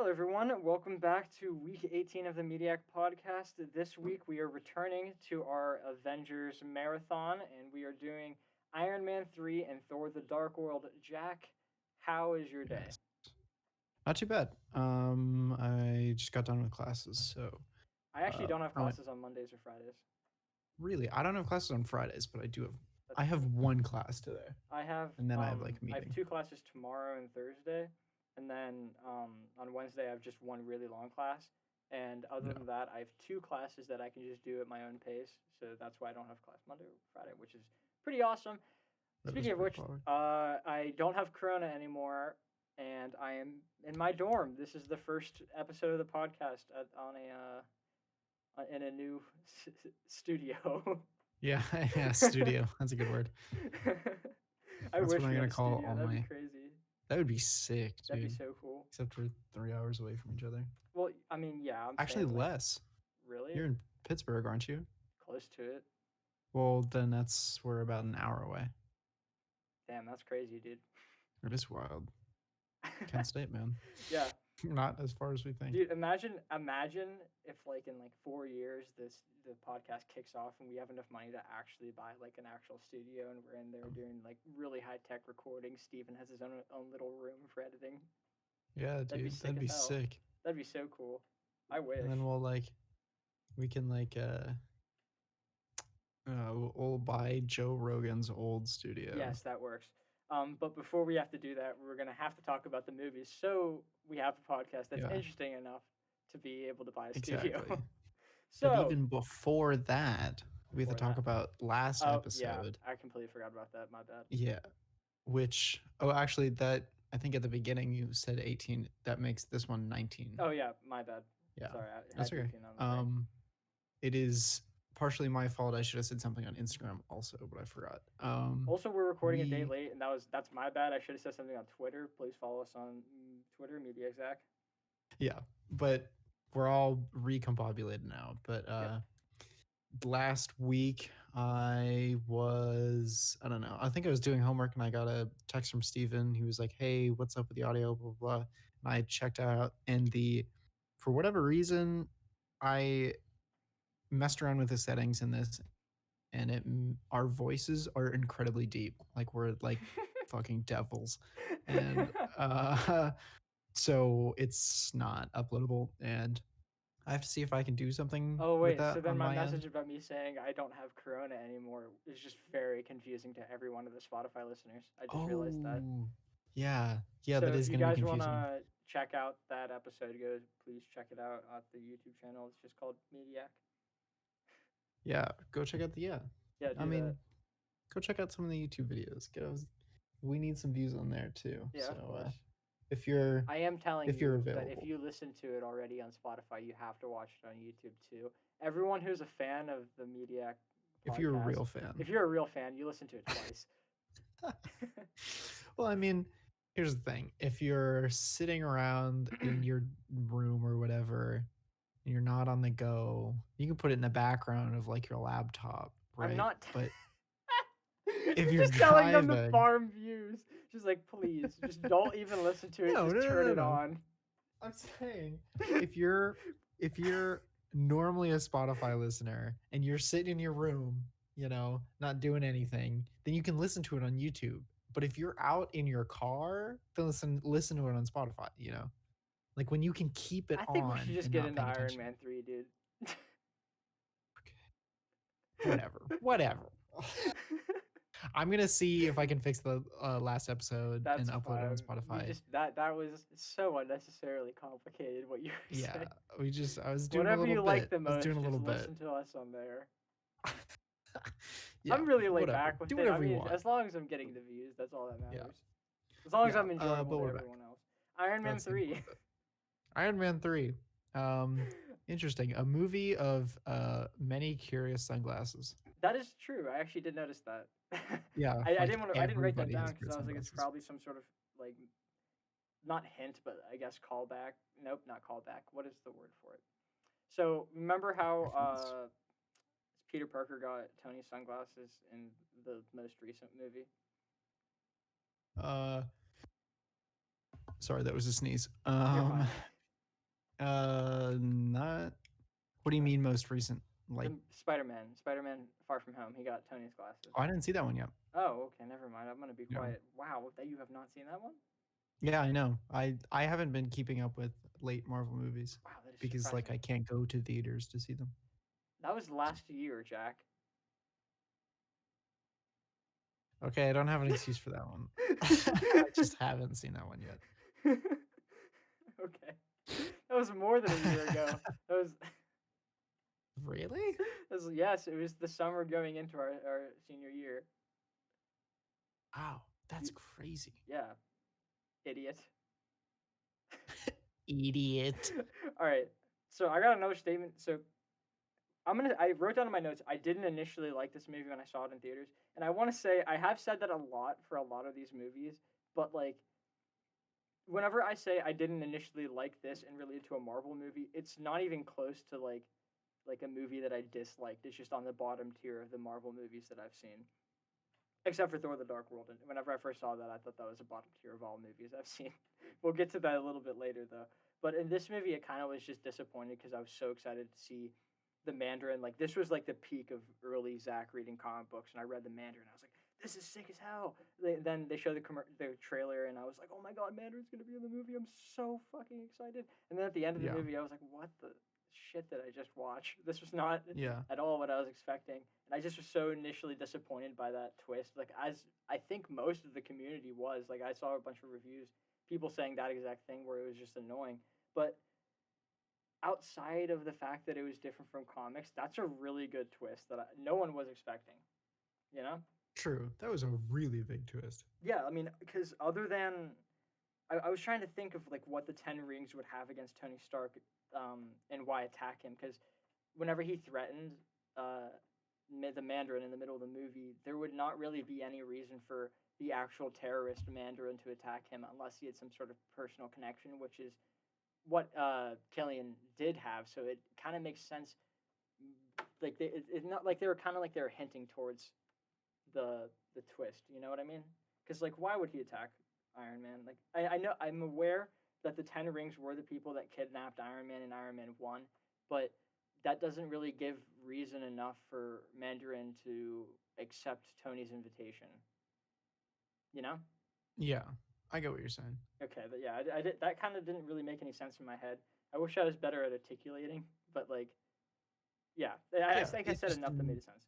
Hello, everyone. Welcome back to week 18 of the Mediak podcast. This week, we are returning to our Avengers marathon, and we are doing Iron Man 3 and Thor the Dark World. Jack, how is your day? Yes. Not too bad. I just got done with classes, so I actually don't have I went classes on Mondays or Fridays. really. I don't have classes on Fridays, but I do have. That's I have cool. one class today, I have and then I have like a I have meeting. two classes tomorrow and Thursday, and then on Wednesday I have just one really long class. And other Yeah, than that, I have two classes that I can just do at my own pace. So that's why I don't have class Monday or Friday, which is pretty awesome. that is Speaking of pretty which, baller. I don't have Corona anymore, and I am in my dorm. This is the first episode of the podcast on in a new studio. Yeah, yeah. Studio. That's a good word. I That's wish what I'm we had gonna a call studio. all That'd be my. crazy. That would be sick, That'd be dude. so cool. Except we're 3 hours away from each other. Well, I mean, yeah, I'm Actually, saying like, less. really You're in Pittsburgh, aren't you? close to it. Well, then we're about an hour away. Damn, that's crazy, dude. It is wild. Kent State, man. Yeah, Not as far as we think. dude, imagine if like in like 4 years the podcast kicks off and we have enough money to actually buy like an actual studio and we're in there doing like really high tech recording. Steven has his own little room for editing. Yeah, That'd be dude, sick that'd as be hell. sick. That'd be so cool. I And wish. then we can we'll buy Joe Rogan's old studio. Yes, that works. But before we have to do that, we're gonna have to talk about the movies. So we have a podcast that's Yeah, interesting enough to be able to buy a studio. exactly. But So even before that, we have to before talk that, about last oh yeah, episode. I completely forgot about that. My bad. Yeah, which actually that I think at the beginning you said 18. That makes this one 19. Oh yeah, my bad. Yeah, Sorry, I that's had okay. 18 on the brain. It is partially my fault. I should have said something on Instagram also, but I forgot. Also, we're recording a day We late, and that's my bad. I should have said something on Twitter. Please follow us on Twitter, Mediak Zach. Yeah, but we're all recombobulated now. But Yep. last week I don't know. I think I was doing homework and I got a text from Steven. He was like, "Hey, what's up with the audio?" Blah blah. Blah. And I checked out, and the for whatever reason, I messed around with the settings in this, and our voices are incredibly deep. Like we're like fucking devils, and so it's not uploadable, and I have to see if I can do something Oh with wait, so that then on my my end. message about me saying I don't have Corona anymore is just very confusing to every one of the Spotify listeners. I just realized that. Oh, yeah, yeah, So that if is you going to be guys want confusing. to check out that episode, go please check it out at the YouTube channel. It's just called Mediac. Yeah, go check out the yeah. Yeah, I do that. mean, go check out some of the YouTube videos. We need some views on there too. Yeah, So of course. if you're I am telling if you're you that if available, you listen to it already on Spotify, you have to watch it on YouTube too. Everyone who's a fan of the Mediac if you're a podcast, real fan. if you're a real fan, you listen to it twice. Well, I mean, here's the thing: if you're sitting around in your room or whatever, and you're not on the go, you can put it in the background of like your laptop, I'm right? not. But if You're you're just telling them to driving, farm views. Just like, please, just don't even listen to it. no, Just no, no, turn no, it no. on. I'm saying if you're normally a Spotify listener and you're sitting in your room, not doing anything, then you can listen to it on YouTube. But if you're out in your car, then listen to it on Spotify. Like when you can keep it I think we should on just and get not into paying Iron attention. Man 3, dude. Okay. Whatever. I'm gonna see if I can fix the last episode and That's upload it on fine. We Spotify. just that was so unnecessarily complicated what you were Yeah, saying. I was doing a Whatever little you like bit. the I was doing most, a just little bit. listen to us on there. Yeah, I'm really laid whatever. back with Do it. I whatever you mean, want. as long as I'm getting the views, that's all that Yeah, matters. As long as yeah. I'm enjoying But with we're back. everyone else. Iron Man That's the 3. important bit. Iron Man 3. Interesting. A movie of many curious sunglasses. That is true. I actually did notice that. Yeah, I like didn't want to. I didn't write that everybody down has because weird I was like, it's sunglasses. probably some sort of like not hint, but I guess callback. Nope, not callback. What is the word for it? So remember how Reference. Peter Parker got Tony's sunglasses in the most recent movie? Uh, sorry, that was a sneeze. You're fine. Not. What do you mean most recent? Like, The Spider-Man Far From Home. He got Tony's glasses. oh, I didn't see that one yet. Oh, okay, never mind. I'm gonna be No. quiet. Wow, that you have not seen that one? Yeah, I know. I haven't been keeping up with late Marvel movies Wow, that is because like surprising. I can't go to theaters to see them. That was last year, Jack. Okay, I don't have an excuse for that one. I just haven't seen that one yet. Okay, that was more than a year ago. That was, Really? yes, it was the summer going into our senior year. Wow, that's You, crazy. yeah, idiot. Idiot. All right, so I got another statement. So I wrote down in my notes. I didn't initially like this movie when I saw it in theaters, and I want to say I have said that a lot for a lot of these movies, but like whenever I say I didn't initially like this and relate to a Marvel movie, it's not even close to like a movie that I disliked. It's just on the bottom tier of the Marvel movies that I've seen. Except for Thor: The Dark World, and whenever I first saw that, I thought that was a bottom tier of all movies I've seen. We'll get to that a little bit later, though. But in this movie, it kind of was just disappointed because I was so excited to see the Mandarin. Like this was like the peak of early Zach reading comic books, and I read the Mandarin. I was like, "This is sick as hell." Then they showed the trailer, and I was like, "Oh my god, Mandarin's gonna be in the movie! I'm so fucking excited!" And then at the end of the Yeah. movie, I was like, "What the shit did I just watch? This was not Yeah. at all what I was expecting." And I just was so initially disappointed by that twist. Like as I think most of the community was. Like I saw a bunch of reviews, people saying that exact thing where it was just annoying. But outside of the fact that it was different from comics, that's a really good twist that no one was expecting. You know? True. That was a really big twist. Yeah, I mean, because other than I was trying to think of like what the Ten Rings would have against Tony Stark, and why attack him. Because whenever he threatened uh, the Mandarin in the middle of the movie, there would not really be any reason for the actual terrorist Mandarin to attack him unless he had some sort of personal connection, which is what Killian did have. So it kind of makes sense. Like it's not like they were kind of like they were hinting towards the twist. You know what I mean? Because like, why would he attack Iron Man? Like, I know I'm aware that the Ten Rings were the people that kidnapped Iron Man in Iron Man 1, but that doesn't really give reason enough for Mandarin to accept Tony's invitation. You know? Yeah. I get what you're saying. Okay, but yeah, I did, that kind of didn't really make any sense in my head. I wish I was better at articulating, but like, yeah, I Yeah. think I It said just enough that made didn't. sense.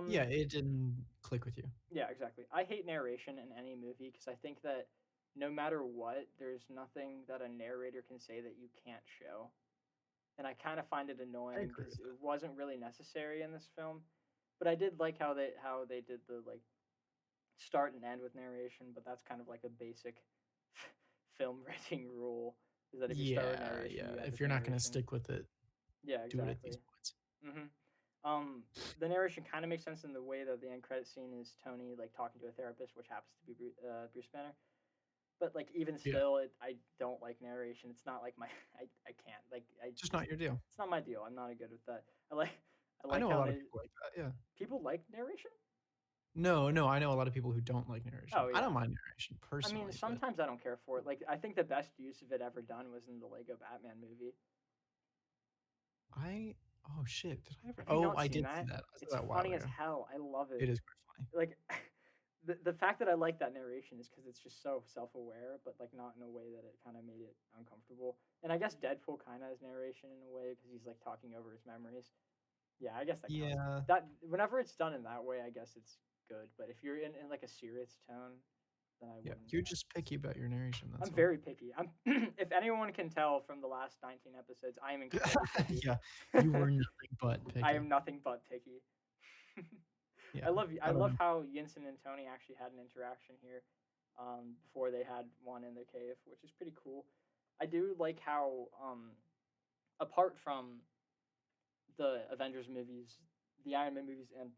Yeah, it didn't click with you. Yeah, exactly. I hate narration in any movie because I think that no matter what, there's nothing that a narrator can say that you can't show. And I kind of find it I annoying agree because with it that. wasn't really necessary in this film. But I did like how they did the like start and end with narration, but that's kind of like a basic film writing rule is that if you start with Yeah, narration, yeah. you end If with you're not gonna narration. stick with it, Yeah, do it at these exactly. points. Mhm. The narration kind of makes sense in the way that the end credit scene is Tony like talking to a therapist, which happens to be Bruce Banner. But like even Yeah. still, I don't like narration. It's not like my I can't like I It's just just not your deal. it's not my deal. I'm not good with that. I like I I like know a how lot of they people like that, yeah. people like narration. No, no, I know a lot of people who don't like narration. Oh I yeah. don't mind narration I mean, personally, but sometimes I don't care for it. Like I think the best use of it ever done was in the Lego Batman movie. I oh shit, did I ever Have you Oh, not I seen did see that? that. I saw It's that a while funny as ago. hell. I love it. It is quite funny. Like the fact that I like that narration is because it's just so self aware, but like not in a way that it kind of made it uncomfortable. And I guess Deadpool kind of has narration in a way because he's like talking over his memories. Yeah, I guess that counts. Yeah, That whenever it's done in that way, I guess it's good. But if you're in like a serious tone, then I yeah. wouldn't. You're just picky about your narration, I'm that's all. very picky. I'm if anyone can tell from the last 19 episodes, I am incredibly picky. Yeah, you were nothing but I picky. am nothing but picky. Yeah, I I don't love know. how Yinsen and Tony actually had an interaction here, before they had one in the cave, which is pretty cool. I do like how, apart from the Avengers movies, the Iron Man movies, and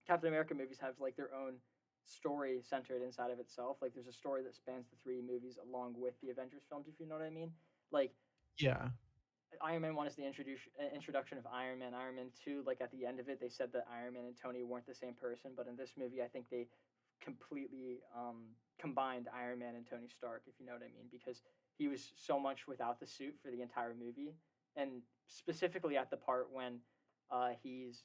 Captain America movies have like their own story centered inside of itself. Like there's a story that spans the three movies along with the Avengers films, if you know what I mean. Like Yeah, Iron Man 1 is the introduction of Iron Man. Iron Man 2, like at the end of it, they said that Iron Man and Tony weren't the same person, but in this movie, I think they completely, combined Iron Man and Tony Stark, if you know what I mean, because he was so much without the suit for the entire movie, and specifically at the part when he's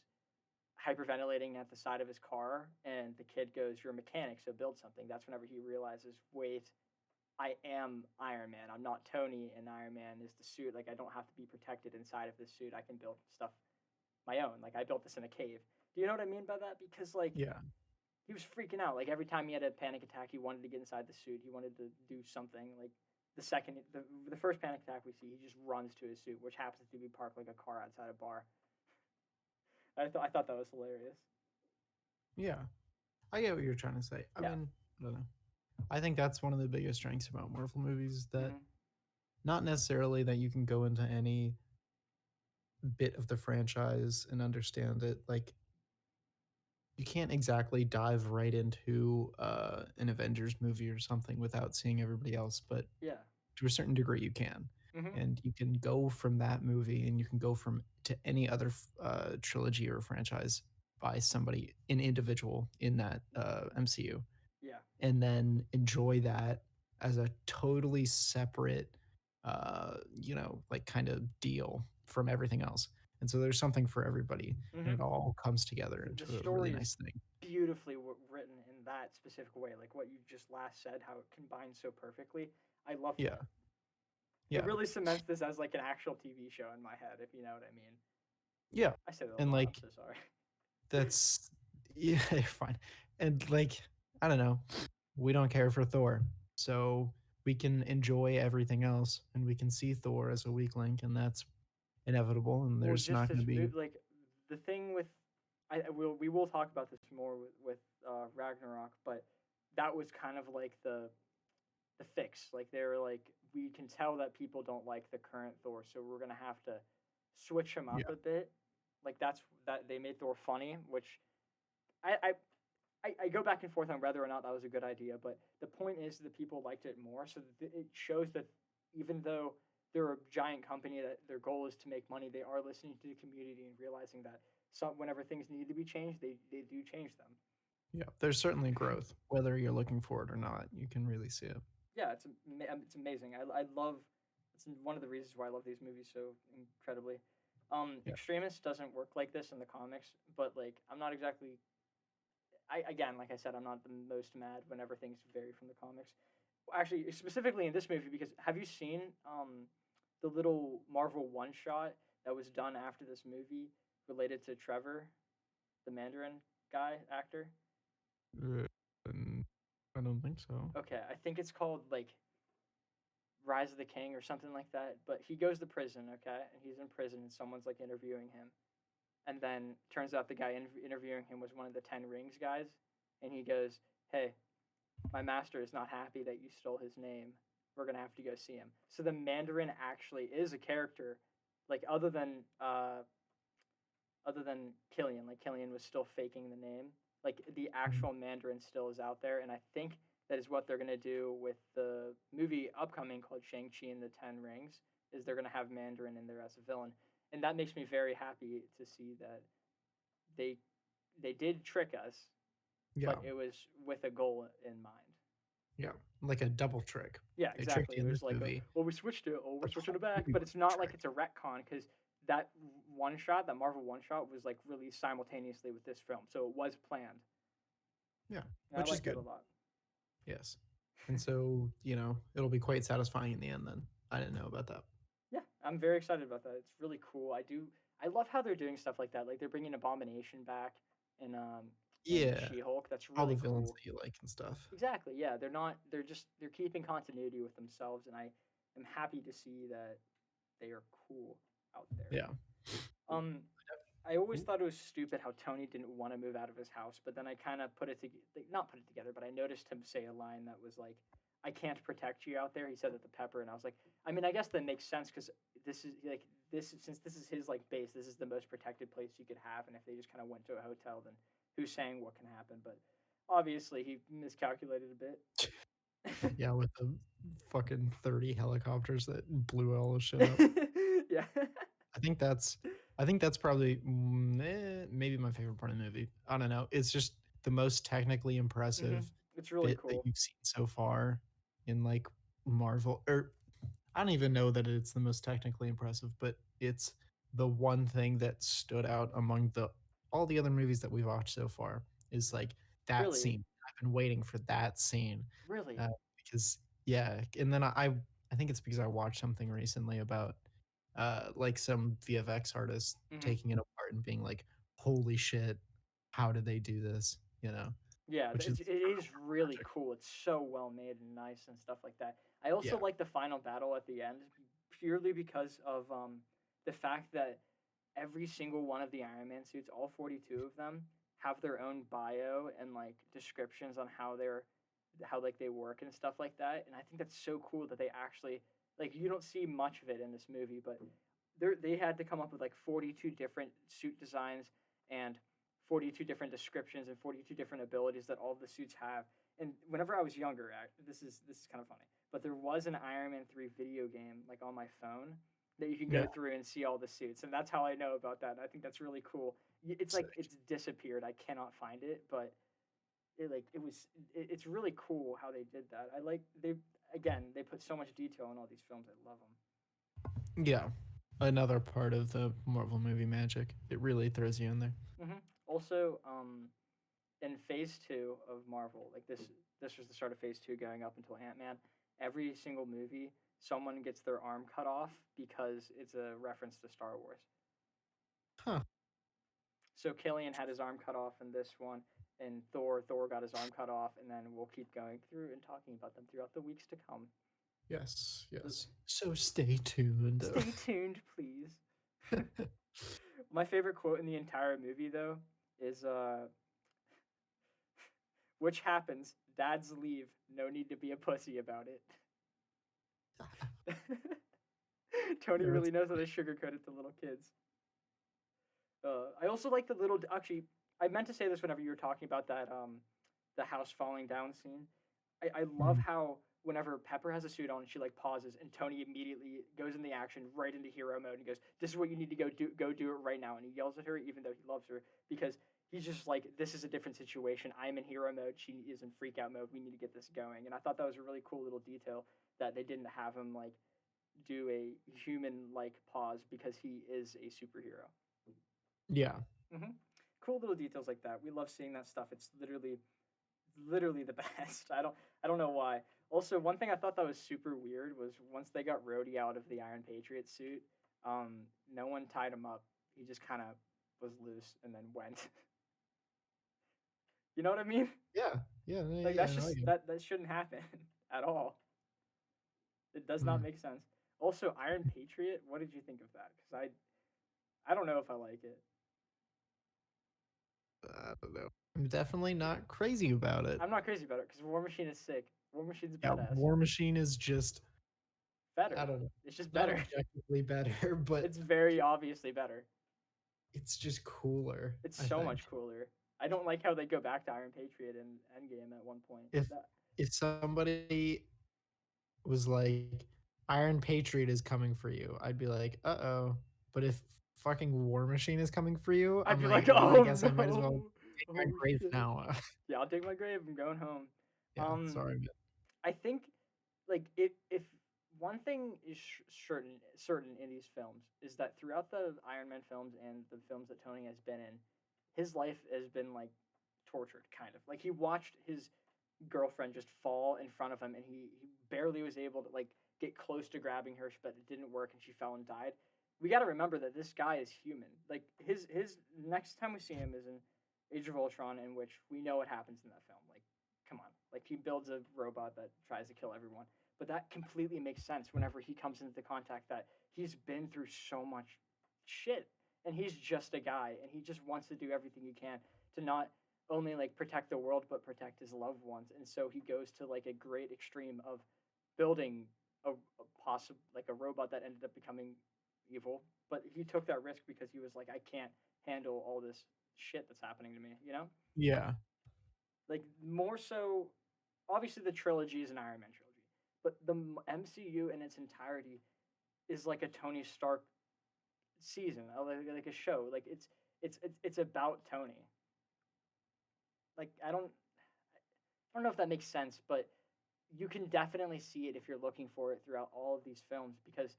hyperventilating at the side of his car, and the kid goes, "You're a mechanic, so build something." That's whenever he realizes, wait, I am Iron Man. I'm not Tony, and Iron Man is the suit. Like I don't have to be protected inside of this suit. I can build stuff my own. Like I built this in a cave. Do you know what I mean by that? Because like Yeah. he was freaking out. Like every time he had a panic attack, he wanted to get inside the suit. He wanted to do something. Like the first panic attack we see, he just runs to his suit, which happens to be parked like a car outside a bar. I thought that was hilarious. Yeah. I get what you're trying to say. I Yeah. mean, I don't know. I think that's one of the biggest strengths about Marvel movies, that Mm-hmm. not necessarily that you can go into any bit of the franchise and understand it. Like, you can't exactly dive right into an Avengers movie or something without seeing everybody else, but Yeah. to a certain degree you can. Mm-hmm. And you can go from that movie and you can go from to any other trilogy or franchise by somebody, an individual in that MCU, Yeah. and then enjoy that as a totally separate like kind of deal from everything else. And so there's something for everybody, and Mm-hmm. it all comes together The into a really story is nice thing. beautifully written in that specific way. Like what you just last said, how it combines so perfectly. I love Yeah. that. It Yeah. really cements this as like an actual TV show in my head, if you know what I mean. Yeah. I said it a And lot. I'm like so sorry. that's yeah, you're fine. And like, I don't know, we don't care for Thor. So we can enjoy everything else and we can see Thor as a weak link, and that's inevitable, and Well, there's just not going this to be. like the thing with we will talk about this more with Ragnarok, but that was kind of like the fix. Like they were like, we can tell that people don't like the current Thor, so we're gonna have to switch him up Yeah. a bit. Like that they made Thor funny, which I I. I go back and forth on whether or not that was a good idea, but the point is that people liked it more. So it shows that even though they're a giant company that their goal is to make money, they are listening to the community and realizing that whenever things need to be changed, they do change them. Yeah, there's certainly growth, whether you're looking for it or not. You can really see it. Yeah, it's amazing. I love it's one of the reasons why I love these movies so incredibly. Yeah. Extremis doesn't work like this in the comics, but like I'm not exactly. I again, like I said, I'm not the most mad whenever things vary from the comics. Actually, specifically in this movie, because have you seen the little Marvel one shot that was done after this movie related to Trevor, the Mandarin guy actor? Uh, and I don't think so. Okay, I think it's called like Rise of the King or something like that. But he goes to prison, okay, and he's in prison, and someone's like interviewing him, and then turns out the guy interviewing him was one of the Ten Rings guys, and he goes, "Hey, my master is not happy that you stole his name. We're gonna have to go see him." So the Mandarin actually is a character, like other than Killian. Like Killian was still faking the name. Like the Mhm. actual Mandarin still is out there, and I think that is what they're gonna do with the movie upcoming called Shang Chi and the Ten Rings. Is they're gonna have Mandarin in there as a villain, and that makes me very happy to see that they they did trick us, Yeah. but it was with a goal in mind. Yeah. Like a double trick. Yeah, They tricked exactly. you It in was this like, movie. well, we switched it. Oh, we're But the switching whole it back. movie But was it's a not like trick. it's a retcon because that one shot, that Marvel one shot, was like released simultaneously with this film, so it was planned. Yeah. And I Which is liked it a good. lot. Yes. And so, it'll be quite satisfying in the end then. I didn't know about that. Yeah, I'm very excited about that. It's really cool. I do. I love how they're doing stuff like that. Like they're bringing Abomination back in Yeah. She Hulk. That's All the really villains cool. that you like and stuff. Exactly. Yeah, they're not. They're keeping continuity with themselves, and I am happy to see that they are cool out there. Yeah. Um, I always thought it was stupid how Tony didn't want to move out of his house, but then I kind of put it together, like, not put it together, but I noticed him say a line that was like, "I can't protect you out there." He said that to Pepper, and I was like, I mean, I guess that makes sense because since this is his like base, this is the most protected place you could have, and if they just kind of went to a hotel, then who's saying what can happen? But obviously, he miscalculated a bit. Yeah, with the fucking 30 helicopters that blew all the shit up. Yeah. I think that's I think that's probably maybe my favorite part of the movie. I don't know. It's just the most technically Hmm. impressive It's really bit that cool. you've seen so far in like Marvel, or I don't even know that it's the most technically impressive, but it's the one thing that stood out among the all the other movies that we've watched so far is like that Really, scene. I've been waiting for that scene really. because yeah, and then I think it's because I watched something recently about like some VFX artists Hmm. taking it apart and being like, "Holy shit, how did they do this?" You know, Yeah, which is it is really magic. cool. It's so well made and nice and stuff like that. I also Yeah. like the final battle at the end purely because of the fact that every single one of the Iron Man suits, all 42 of them, have their own bio and like descriptions on how like they work and stuff like that. And I think that's so cool that they actually like you don't see much of it in this movie, but they had to come up with like 42 different suit designs and 42 different descriptions and 42 different abilities that all of the suits have. And whenever I was younger, this is kind of funny, but there was an Iron Man 3 video game like on my phone that you can Yeah. go through and see all the suits, and that's how I know about that. And I think that's really cool. It's like Sick. it's disappeared. I cannot find it, but it's really cool how they did that. I like they put so much detail in all these films. I love them. Yeah. Another part of the Marvel movie magic. It really throws you in there. Also, in Phase Two of Marvel, like this was the start of Phase Two, going up until Ant Man. Every single movie, someone gets their arm cut off because it's a reference to Star Wars. Huh. So Killian had his arm cut off in this one, and Thor got his arm cut off, and then we'll keep going through and talking about them throughout the weeks to come. Yes, So yes. So stay tuned. stay tuned, please. My favorite quote in the entire movie, though, is which happens, dads leave, no need to be a pussy about it. Tony Yeah, really knows how to sugarcoat it to little kids. I also like the little. Actually, I meant to say this whenever you were talking about that the house falling down scene. I love mhm. how whenever Pepper has a suit on, she like pauses and Tony immediately goes in the action right into hero mode and goes, "This is what you need to go do it right now." And he yells at her even though he loves her because he's just like, "This is a different situation. I'm in hero mode. She is in freak out mode. We need to get this going." And I thought that was a really cool little detail that they didn't have him like do a human like pause because he is a superhero. Yeah. Hmm. Cool little details like that. We love seeing that stuff. It's literally the best. I don't know why. Also, one thing I thought that was super weird was once they got Rhodey out of the Iron Patriot suit, no one tied him up. He just kind of was loose and then went. You know what I mean? Yeah. Yeah, Like yeah, that's no, I just get it. that shouldn't happen at all. It does not Mm. make sense. Also, Iron Patriot. What did you think of that? Because I don't know if I like it. I don't know. I'm definitely not crazy about it. I'm not crazy about it because War Machine is sick. War Machine's Yeah, badass. War Machine is just I Better. don't know. It's just Not better. objectively better, but It's very obviously better. it's just cooler, It's I so think. much cooler. I don't like how they go back to Iron Patriot in Endgame at one point. If That if somebody was like, Iron Patriot is coming for you, I'd be like, uh-oh. But if fucking War Machine is coming for you, I'd I'm be like, like, well, I oh guess I might as well no, take my oh grave shit. now. Yeah, I'll dig my grave. I'm going home. Yeah, Um, sorry, man. I think like if one thing is certain in these films is that throughout the Iron Man films and the films that Tony has been in, his life has been like tortured, kind of. Like he watched his girlfriend just fall in front of him, and he barely was able to like get close to grabbing her, but it didn't work, and she fell and died. We got to remember that this guy is human. Like his next time we see him is in Age of Ultron, in which we know what happens in that film. Like, come on, like he builds a robot that tries to kill everyone, but that completely makes sense whenever he comes into contact that he's been through so much shit, and he's just a guy, and he just wants to do everything he can to not only like protect the world but protect his loved ones, and so he goes to like a great extreme of building a possible like a robot that ended up becoming evil, but he took that risk because he was like, I can't handle all this shit that's happening to me, you know? Yeah. Like more so, obviously the trilogy is an Iron Man trilogy, but the MCU in its entirety is like a Tony Stark season, like a show. Like it's about Tony. Like I don't know if that makes sense, but you can definitely see it if you're looking for it throughout all of these films because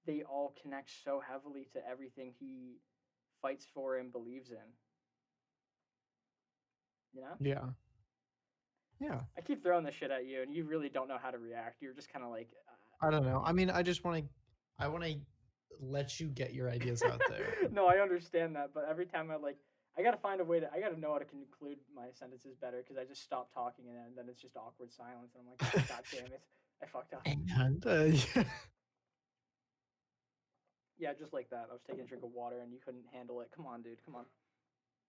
they all connect so heavily to everything he fights for and believes in. You know? Yeah. Yeah. I keep throwing this shit at you, and you really don't know how to react. You're just kind of like, I don't know. I mean, I want to let you get your ideas out there. no, I understand that, but every time I gotta find a way to, I gotta know how to conclude my sentences better because I just stop talking and then it's just awkward silence, and I'm like, oh, god damn it, I fucked up. And yeah. Yeah, just like that. I was taking a drink of water and you couldn't handle it. Come on, dude. Come on.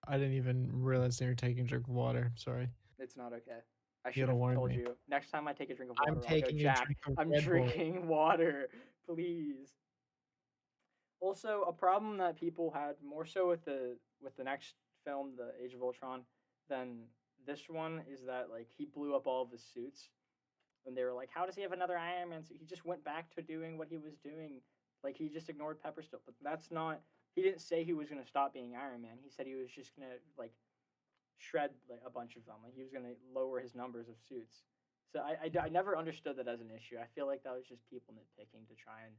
I didn't even realize they were taking a drink of water. Sorry. It's not okay. I You should gotta have warn told me. you. Next time I take a drink of I'm water, I'll go, taking a Jack, drink of I'm Red Bull. drinking water. Please. Also, a problem that people had more so with the next film, The Age of Ultron, than this one is that like he blew up all of his suits, and they were like, "How does he have another Iron Man suit?" He just went back to doing what he was doing. Like he just ignored Pepper still, but that's not. He didn't say he was gonna stop being Iron Man. He said he was just gonna like shred like a bunch of them. Like he was gonna lower his numbers of suits. So I never understood that as an issue. I feel like that was just people nitpicking to try and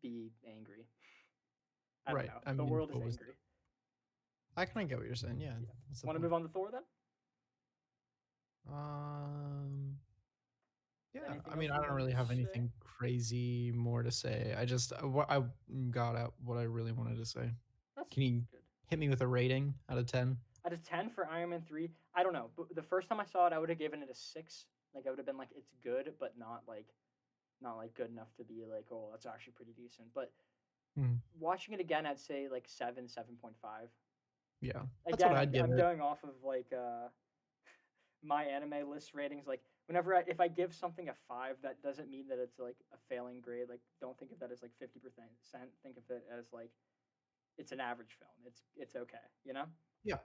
be angry. I don't Right. know. I The mean, world is what was angry. I kind of get what you're saying. Yeah. Yeah. What's the Want to point? move on to Thor then? Um. Yeah. Anything I else mean, I you don't wanted really to have say? anything crazy more to say. I just what I got out what I really wanted to say. That's Can you good. hit me with a rating out of 10? Out of 10 for Iron Man 3, I don't know. But the first time I saw it, I would have given it a 6. Like I would have been like, it's good, but not like good enough to be like, oh, that's actually pretty decent. But Hmm. watching it again, I'd say like 7, 7.5. Yeah. That's what Again, I'd give I'm it. going off of like my anime list ratings. Like if I give something a 5, that doesn't mean that it's like a failing grade. Like don't think of that as like 50%. Think of it as like it's an average film. It's okay, you know? Yeah.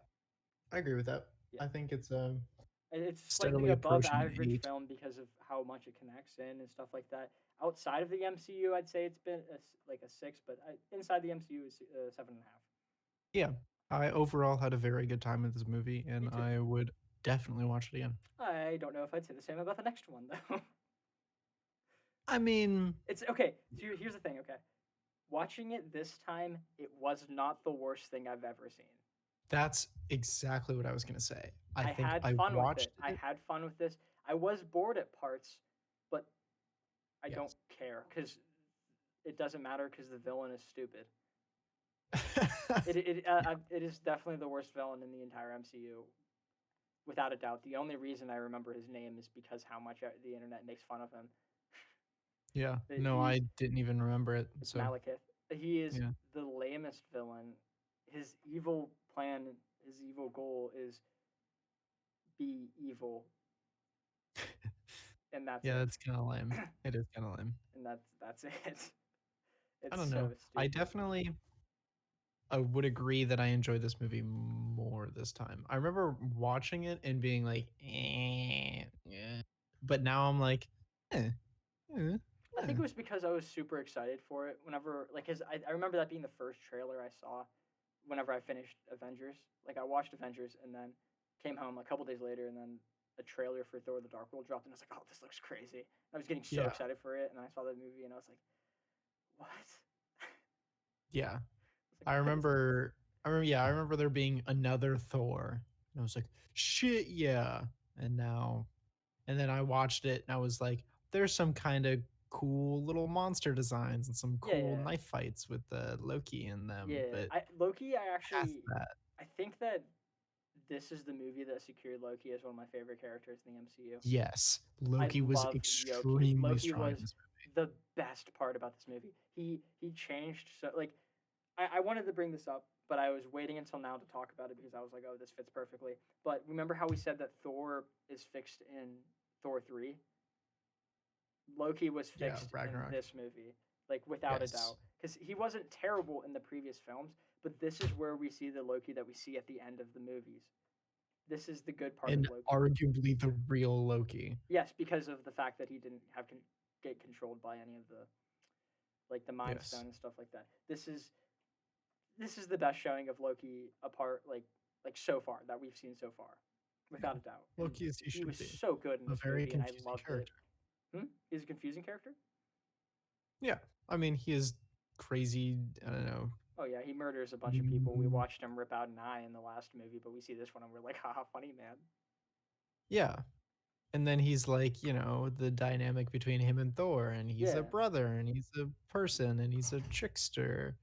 I agree with that. Yeah. I think it's It's slightly steadily above approaching an average 8. film because of how much it connects in and stuff like that. Outside of the MCU, I'd say it's been like a 6, but inside the MCU is 7.5. Yeah. I overall had a very good time with this movie Me and too. I would definitely watch it again. I don't know if I'd say the same about the next one though. I mean, It's okay. So here's the thing. Okay, watching it this time, it was not the worst thing I've ever seen. that's exactly what I was going to say. I I think had I fun with watched it. I it. had fun with this. I was bored at parts, but I don't Yes. care because it doesn't matter because the villain is stupid. It is definitely the worst villain in the entire MCU, without a doubt. The only reason I remember his name is because how much the internet makes fun of him. Yeah. No, He's I didn't even remember it. It's So, Malekith. He is yeah. the lamest villain. His evil plan, his evil goal is be evil, and that's Yeah, it. that's kind of lame. It is kind of lame. And that's it. I It's don't so know. I stupid. definitely I would agree that I enjoyed this movie more this time. I remember watching it and being like, yeah. But now I'm like, eh, eh, I think eh. it was because I was super excited for it. Whenever like, cause I remember that being the first trailer I saw. Whenever I finished Avengers, like I watched Avengers and then came home a couple days later, and then a trailer for Thor: The Dark World dropped, and I was like, "Oh, this looks crazy!" I was getting so Yeah, excited for it, and I saw that movie, and I was like, "What?" yeah. I was like, "What is this?" Yeah, I remember there being another Thor. And I was like, shit, yeah. And now, and then I watched it and I was like, there's some kind of cool little monster designs and some Yeah, cool yeah, knife fights with Loki in them. yeah. But I Loki. past that, I think that this is the movie that secured Loki as one of my favorite characters in the MCU. yes, I Loki was love Yoki. extremely Loki strong in was this the best part about this movie. He changed so like I wanted to bring this up, but I was waiting until now to talk about it because I was like, oh, this fits perfectly. But remember how we said that Thor is fixed in Thor 3? Loki was movie. Yeah, fixed in Ragnarok. this movie, like without a Yes. doubt. Because he wasn't terrible in the previous films, but this is where we see the Loki that we see at the end of the movies. This is the good part of And Loki. arguably the real Loki. Yes, because of the fact that he didn't get controlled by any of the like the Mind Yes. Stone and stuff like that. This is the best showing of Loki apart like so far that we've seen so far. without a doubt. And Loki as he he was should be. so good in A this very movie, and I confusing loved it. character. He's a confusing character. Yeah, I mean, he is crazy. I don't know. Oh yeah, he murders a bunch of people. We Mm, watched him rip out an eye in the last movie, but we see this one and we're like, haha, funny man. yeah, and then he's like, the dynamic between him and Thor, and he's a Yeah, brother, and he's a person, and he's a trickster.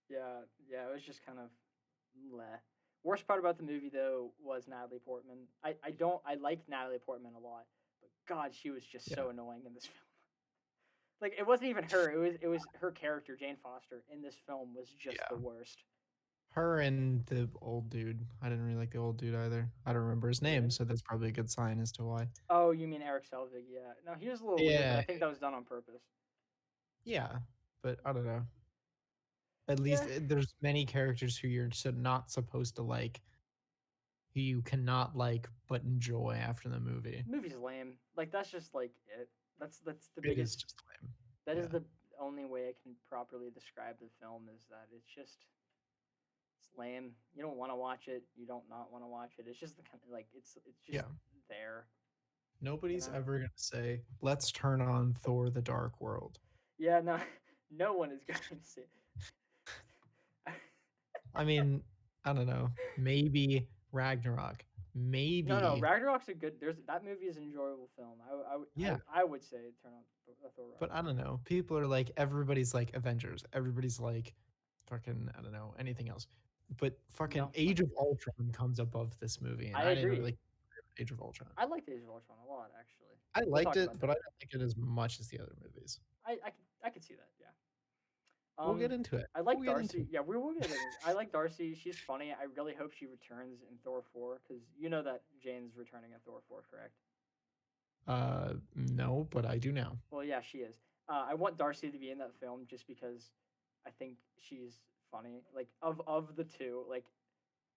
yeah, yeah. It was just kind of meh. Worst part about the movie though was Natalie Portman. I like Natalie Portman a lot, but God, she was just Yeah, so annoying in this film. Like it wasn't even her. It was her character, Jane Foster, in this film was just the yeah. worst. Her and the old dude. I didn't really like the old dude either. I don't remember his name, Really? so that's probably a good sign as to why. Oh, you mean Eric Selvig? Yeah. No, he was a little weird, but I Yeah, think that was done on purpose. yeah, but I don't know. At Yeah, least there's many characters who you're not supposed to like, who you cannot like but enjoy after the movie. movie's lame. Like that's just like it. That's the It is biggest. just lame. That is Yeah. the only way I can properly describe the film is that it's lame. You don't want to watch it. You don't not want to watch it. It's just the kind of like it's just Yeah. there. You Nobody's know. ever gonna say, "Let's turn on Thor: The Dark World." Yeah. No. No one is going to see. I mean, I don't know. Maybe Ragnarok. No, no. Maybe. Ragnarok's a good. There's that movie is an enjoyable film. Yeah. I would say turn on Thor But I Ragnarok. don't know. People are like, everybody's like Avengers. Everybody's like fucking, I don't know, anything else. But fucking No, Age of Ultron comes above this movie, and I I didn't agree. really Age of Ultron. I like Age of Ultron a lot, actually. I We'll liked talk it, about but that. I don't like it as much as the other movies. I could see that. Yeah. We'll get into it. I We'll like get into Darcy. it. Yeah, we will get into it. I like Darcy. She's funny. I really hope she returns in Thor 4 because you know that Jane's returning in Thor 4, correct? No, but I do now. Well, yeah, she is. I want Darcy to be in that film just because I think she's funny. Like of the two, like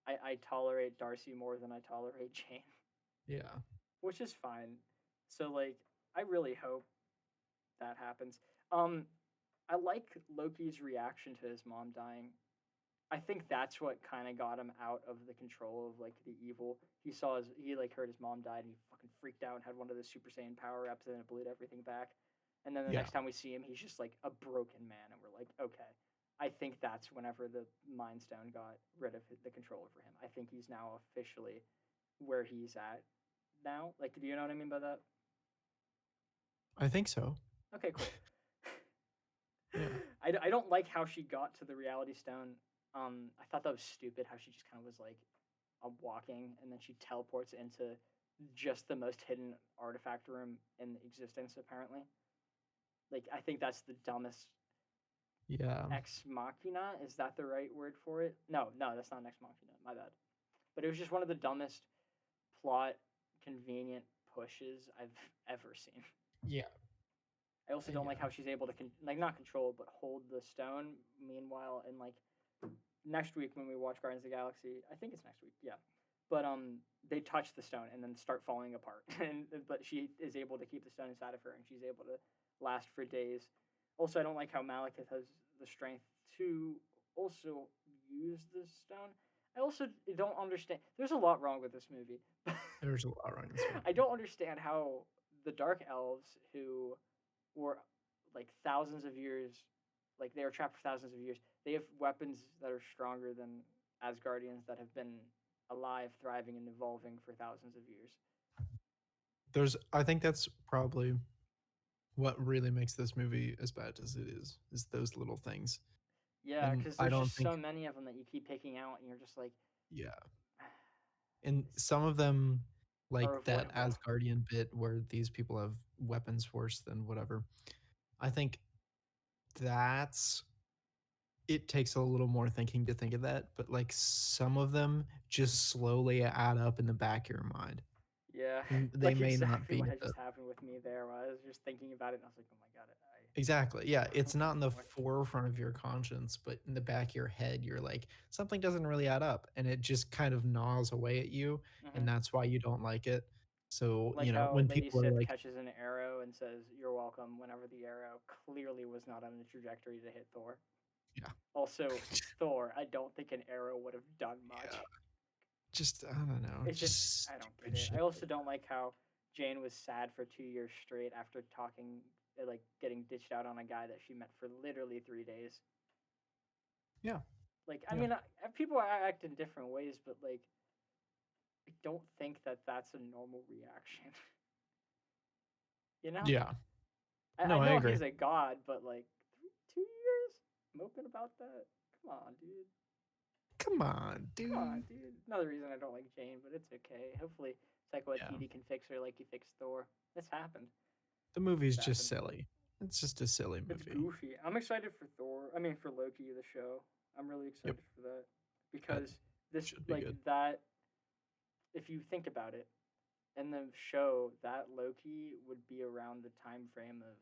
I tolerate Darcy more than I tolerate Jane, Yeah. which is fine. So like I really hope that happens. Um, I like Loki's reaction to his mom dying. I think that's what kind of got him out of the control of like the evil. He like heard his mom died and he fucking freaked out and had one of the Super Saiyan power ups and it blew everything back. And then the Yeah. next time we see him, he's just like a broken man, and we're like, okay. I think that's whenever the Mind Stone got rid of the control over him. I think he's now officially where he's at now. Like, do you know what I mean by that? I think so. Okay, cool. Yeah. I don't like how she got to the Reality Stone. I thought that was stupid. How she just kind of was like, I'm walking, and then she teleports into just the most hidden artifact room in existence. Apparently, like I think that's the dumbest Yeah. ex machina. Is that the right word for it? No, no, that's not an ex machina. My bad. But it was just one of the dumbest plot convenient pushes I've ever seen. Yeah. I also don't like Yeah. how she's able to like not control but hold the stone. Meanwhile, in like next week when we watch Guardians of the Galaxy, I think it's next week. Yeah, but they touch the stone and then start falling apart. And but she is able to keep the stone inside of her and she's able to last for days. Also, I don't like how Malekith has the strength to also use the stone. I also don't understand. There's a lot wrong with this movie. There's a lot wrong in this I movie. don't understand how the Dark Elves, who were like thousands of years, like they were trapped for thousands of years, they have weapons that are stronger than Asgardians that have been alive, thriving, and evolving for thousands of years. I think that's probably what really makes this movie as bad as it is those little things. Yeah, And because I there's don't just think, so many of them that you keep picking out, and you're just like, yeah. And some of them, like are that avoidable. Asgardian bit where these people have weapons worse than whatever. I think that's it takes a little more thinking to think of that, but like some of them just slowly add up in the back of your mind. Yeah, And they like may not exactly be what at had the just happened with me there. While I was just thinking about it, and I was like, oh my god, exactly. Yeah, I it's don't know not in the what. forefront of your conscience, but in the back of your head, you're like, something doesn't really add up, and it just kind of gnaws away at you, Mm-hmm. and that's why you don't like it. So, Like how when Lady people are Sif like, catches an arrow and says, "You're welcome," whenever the arrow clearly was not on the trajectory to hit Thor. yeah, Also, Thor, I don't think an arrow would have done yeah, much. just I don't know, It's just just I don't get stupid it. I shit also like don't like how Jane was sad for 2 years straight after talking, like getting ditched out on a guy that she met for literally 3 days. yeah, Like, I yeah, mean, people act in different ways, but like, I don't think that that's a normal reaction. you know, yeah. I No, I know agree. he's a god, but like, 2 years moping about that. Come on, dude. Come on, Come on, dude. dude. Another reason I don't like Jane, but it's okay. Hopefully, Taika Yeah, Waititi can fix her like he fixed Thor. It's happened. the movie's It's just happened. silly. It's just a silly It's movie. goofy. I'm excited for Thor. I mean, for Loki, the show. I'm really Yep, excited for that that because this, should be like, good. that. If you think about it, in the show, that Loki would be around the time frame of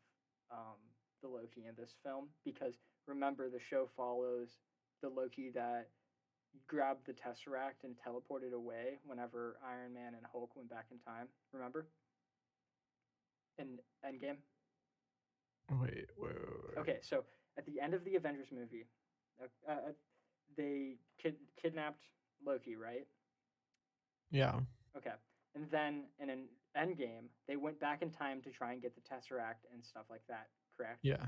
the Loki in this film because remember the show follows the Loki that grabbed the Tesseract and teleported away whenever Iron Man and Hulk went back in time. Remember in Endgame? Wait. Okay, so at the end of the Avengers movie, they kidnapped Loki, right? Yeah, Okay, and then in an Endgame, they went back in time to try and get the Tesseract and stuff like that. Correct. yeah,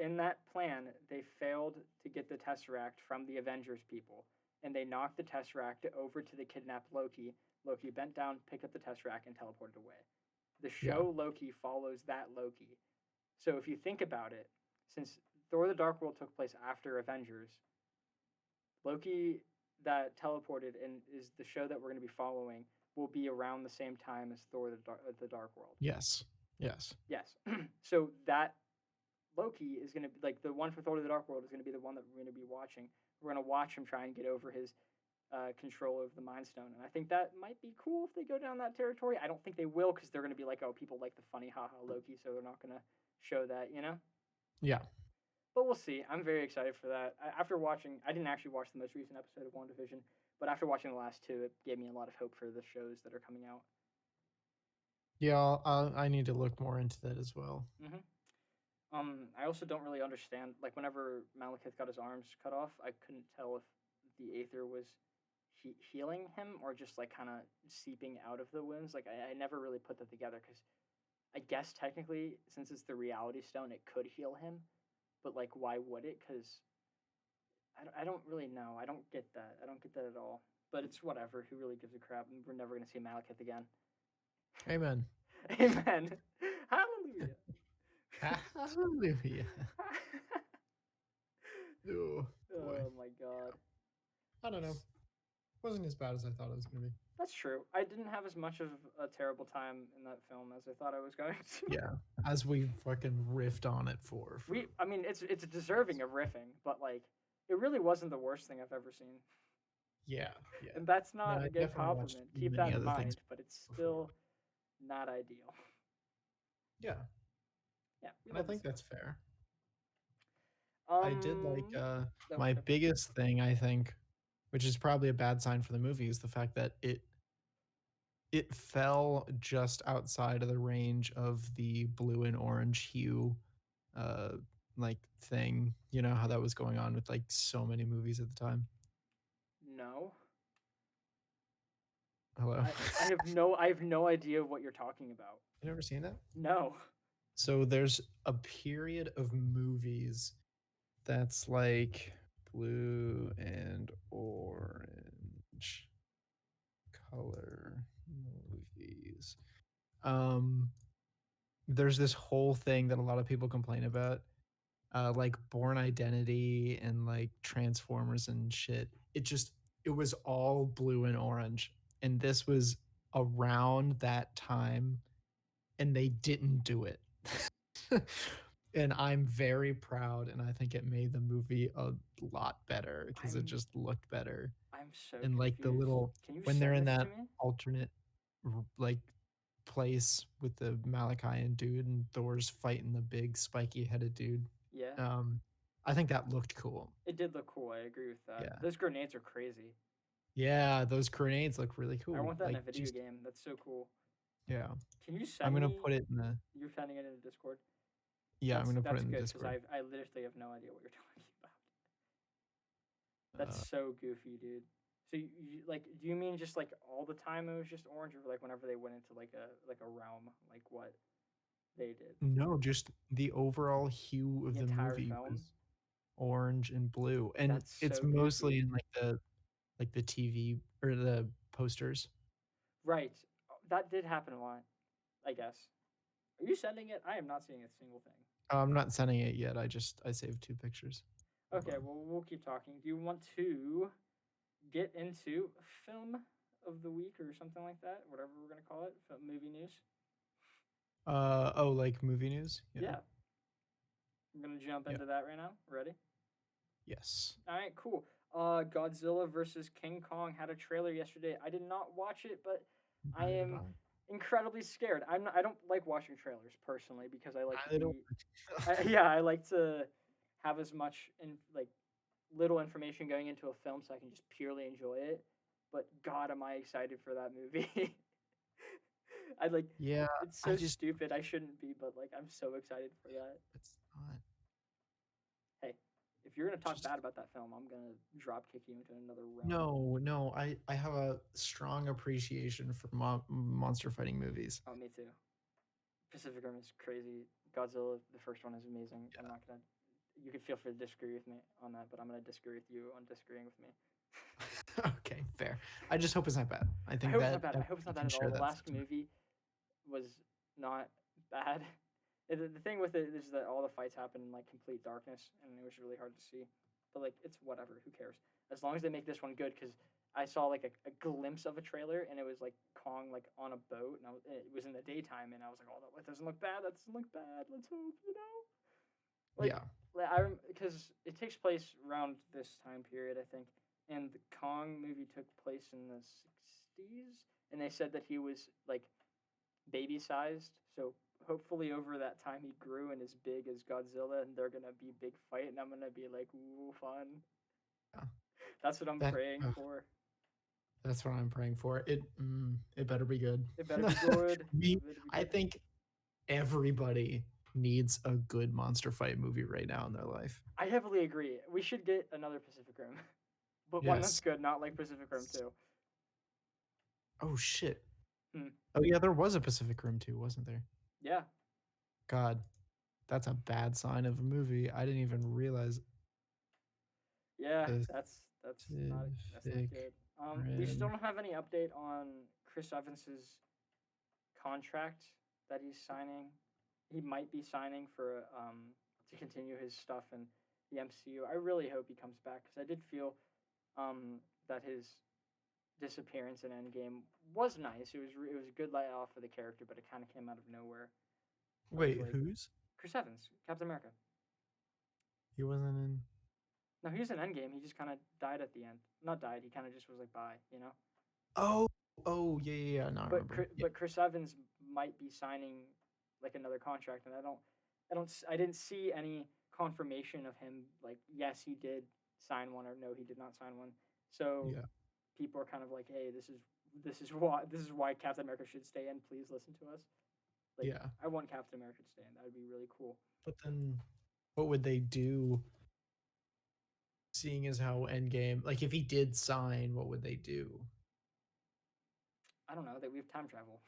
In that plan, they failed to get the Tesseract from the Avengers people, and they knocked the Tesseract over to the kidnapped Loki. Loki bent down, picked up the Tesseract, and teleported away. The yeah, show Loki follows that Loki. So if you think about it, since Thor: The Dark World took place after Avengers, Loki that teleported and is the show that we're going to be following will be around the same time as Thor: The Dark World. yes, yes, Yes. So that Loki is going to be like the one for Thor: The Dark World is going to be the one that we're going to be watching. We're going to watch him try and get over his control of the Mind Stone, and I think that might be cool if they go down that territory. I don't think they will because they're going to be like, oh, people like the funny haha Loki, so they're not going to show that, you know. yeah. But we'll see. I'm very excited for that. After watching, I didn't actually watch the most recent episode of WandaVision, but after watching the last two, it gave me a lot of hope for the shows that are coming out. Yeah, I need to look more into that as well. hmm I also don't really understand. Like whenever Malekith got his arms cut off, I couldn't tell if the Aether was healing him or just like kind of seeping out of the wounds. Like I never really put that together because I guess technically, since it's the Reality Stone, it could heal him. But like, why would it? Because I don't really know. I don't get that. I don't get that at all. But it's whatever. Who really gives a crap? We're never gonna see Malekith again. Amen. Amen. Hallelujah. Hallelujah. Oh boy, oh my god. I don't know. Wasn't as bad as I thought it was gonna be. That's true. I didn't have as much of a terrible time in that film as I thought I was going to. Yeah, as we fucking riffed on it for. I mean, it's deserving of riffing, but like, it really wasn't the worst thing I've ever seen. Yeah, yeah. And that's No, not I a good definitely watched compliment. Keep many that in other things mind, but it's before. still not ideal. Yeah, Yeah, we and I love this think guy. that's fair. I did like Um, no, my whatever. biggest thing, I think, which is probably a bad sign for the movie, is the fact that it fell just outside of the range of the blue and orange hue uh like thing. You know how that was going on with like so many movies at the time. No, Hello. I have no idea what you're talking about. You never seen that? No. So there's a period of movies that's like blue and orange color movies. Um, there's this whole thing that a lot of people complain about, like Born Identity and like Transformers and shit. It was all blue and orange, and this was around that time, and they didn't do it. And I'm very proud, and I think it made the movie a lot better because it I'm just looked better. I'm so And like the confused. little Can you when they're send in this to that me? alternate like place with the Malachi dude and Thor's fighting the big spiky headed dude. Yeah. Um, I think that looked cool. It did look cool. I agree with that. Yeah. Those grenades are crazy. Yeah, those grenades look really I cool. want that in Like a video just game. That's so cool. yeah. Can you I'm send gonna me? put it in the You're sending it in the Discord. yeah, I'm gonna put it That's in the good because Discord. I literally have no idea what you're talking about. That's Uh, so goofy, dude. So like, do you mean just like all the time it was just orange, or like whenever they went into like a realm, like what they did, No, just the overall hue the of the entire movie film? was orange and blue, and That's it's so mostly goofy. in like the TV or the posters. Right. That did happen a lot, I guess. Are you sending it? I am not seeing a single thing. I'm not sending it yet. I saved 2 pictures. Hold Okay, on. well, we'll keep talking. Do you want to get into film of the week or something like that? Whatever we're going to call it. Movie news? Oh, like movie news? Yeah. Yeah. I'm going to jump Yeah. into that right now. Ready? Yes. All right, cool. Godzilla versus King Kong had a trailer yesterday. I did not watch it, but I Neither did am incredibly scared. I don't like watching trailers personally because I like to I don't. be yeah, I like to have as much like little information going into a film so I can just purely enjoy it. But God, am I excited for that movie? I like Yeah, it's I so just stupid. I shouldn't be, but like I'm so excited for that. it's not Hey, if you're gonna talk just bad about that film, I'm gonna drop kick you into another realm. no. I have a strong appreciation for monster fighting movies. Oh, me too. Pacific Rim is crazy. Godzilla, the first one, is amazing. I'm Yeah. not gonna. You can feel free to disagree with me on that, but I'm gonna disagree with you on disagreeing with me. Okay, fair. I just hope it's not bad. I I think hope it's not that bad. I hope it's everybody not bad can at all. share The that last sentiment. movie was not bad. The thing with it is that all the fights happen in like complete darkness, and it was really hard to see. But like, it's whatever. Who cares? As long as they make this one good, because I saw like a glimpse of a trailer, and it was like Kong like on a boat, and it was in the daytime, and I was like, oh, that doesn't look bad. That doesn't look bad. Let's hope, you know. Like, Yeah. because it takes place around this time period, I think, and the Kong movie took place in the '60s, and they said that he was like baby sized. So hopefully over that time he grew and is big as Godzilla, and they're gonna be big fight, and I'm gonna be like, ooh, fun. Yeah. That's what I'm That praying for. that's what I'm praying for. It better be good. It better be good. Me, It better be I good. think everybody needs a good monster fight movie right now in their life. I heavily agree. We should get another Pacific Rim, but one that's Yes. good, not like Pacific Rim 2. Oh shit. Hmm. Oh yeah, there was a Pacific Rim 2, wasn't there? Yeah, God, that's a bad sign of a movie. I didn't even realize yeah, that's not Pacific good. We still Rim. don't have any update on Chris Evans's contract that he's signing. He might be signing for to continue his stuff in the MCU. I really hope he comes back because I did feel that his disappearance in Endgame was nice. It was a good light off for the character, but it kind of came out of nowhere. I was Wait, like, whose? Chris Evans, Captain America. He wasn't in. No, he was in Endgame. He just kind of died at the end. Not died. He kind of just was like, bye, you know. Oh, oh yeah. No, I remember. Yeah, But Chris Evans might be signing like another contract, and I didn't see any confirmation of him like yes he did sign one or no he did not sign one. So yeah, people are kind of like, hey, this is why Captain America should stay in. Please listen to us. Like yeah. I want Captain America to stay in. That would be really cool. But then, what would they do? Seeing as how Endgame, like if he did sign, what would they do? I don't know that we have time travel.